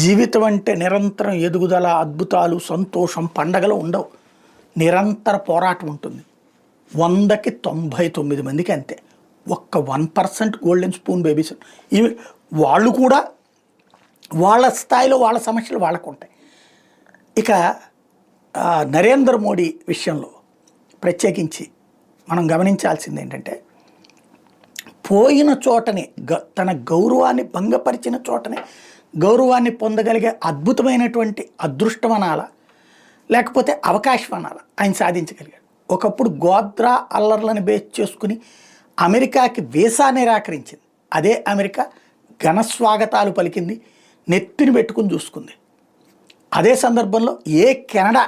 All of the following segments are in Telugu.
జీవితం అంటే నిరంతరం ఎదుగుదల, అద్భుతాలు, సంతోషం, పండగలు ఉండవు. నిరంతర పోరాటం ఉంటుంది. 100కి 99 మందికి అంతే. ఒక్క 1% గోల్డెన్ స్పూన్ బేబీస్. ఇవి వాళ్ళు కూడా వాళ్ళ స్థాయిలో వాళ్ళ సమస్యలు వాళ్ళకు ఉంటాయి. ఇక నరేంద్ర మోడీ విషయంలో ప్రత్యేకించి మనం గమనించాల్సింది ఏంటంటే, పోయిన చోటనే తన గౌరవాన్ని భంగపరిచిన చోటనే గౌరవాన్ని పొందగలిగే అద్భుతమైనటువంటి అదృష్టం అనాలా, లేకపోతే అవకాశం అనాలా ఆయన సాధించగలిగాడు. ఒకప్పుడు గోద్రా అల్లర్లను బేస్ చేసుకుని అమెరికాకి వీసా నిరాకరించింది. అదే అమెరికా ఘన స్వాగతాలు పలికింది, నెత్తిని పెట్టుకుని చూసుకుంది. అదే సందర్భంలో కెనడా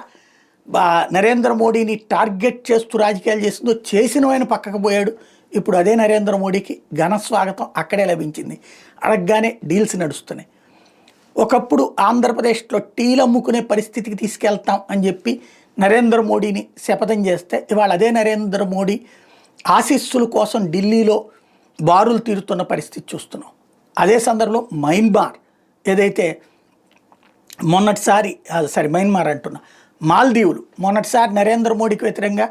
నరేంద్ర మోడీని టార్గెట్ చేస్తూ రాజకీయాలు చేసిందో చేసిన ఆయన పక్కకు పోయాడు. ఇప్పుడు అదే నరేంద్ర మోడీకి ఘన స్వాగతం అక్కడే లభించింది. అడగగానే డీల్స్ నడుస్తున్నాయి. ఒకప్పుడు ఆంధ్రప్రదేశ్లో టీలు అమ్ముకునే పరిస్థితికి తీసుకెళ్తాం అని చెప్పి నరేంద్ర మోడీని శపథం చేస్తే, ఇవాళ అదే నరేంద్ర మోడీ ఆశీస్సుల కోసం ఢిల్లీలో బారులు తీరుతున్న పరిస్థితి చూస్తున్నాం. అదే సందర్భంలో మయన్మార్ ఏదైతే మయన్మార్ అంటున్నా, మాల్దీవులు మొన్నటిసారి నరేంద్ర మోడీకి వ్యతిరేకంగా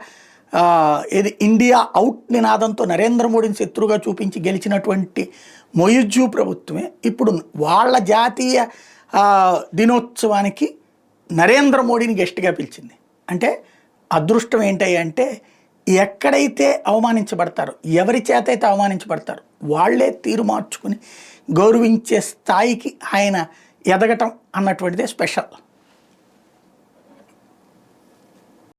ఇండియా అవుట్ నినాదంతో నరేంద్ర మోడీని శత్రువుగా చూపించి గెలిచినటువంటి మొయిజు ప్రభుత్వమే ఇప్పుడు వాళ్ళ జాతీయ దినోత్సవానికి నరేంద్ర మోడీని గెస్ట్గా పిలిచింది. అంటే అదృష్టం ఏంటంటే, ఎక్కడైతే అవమానించబడతారో, ఎవరి చేత అయితే అవమానించబడతారో వాళ్లే తీరు మార్చుకుని గౌరవించే స్థాయికి ఆయన ఎదగటం అన్నటువంటిదే స్పెషల్.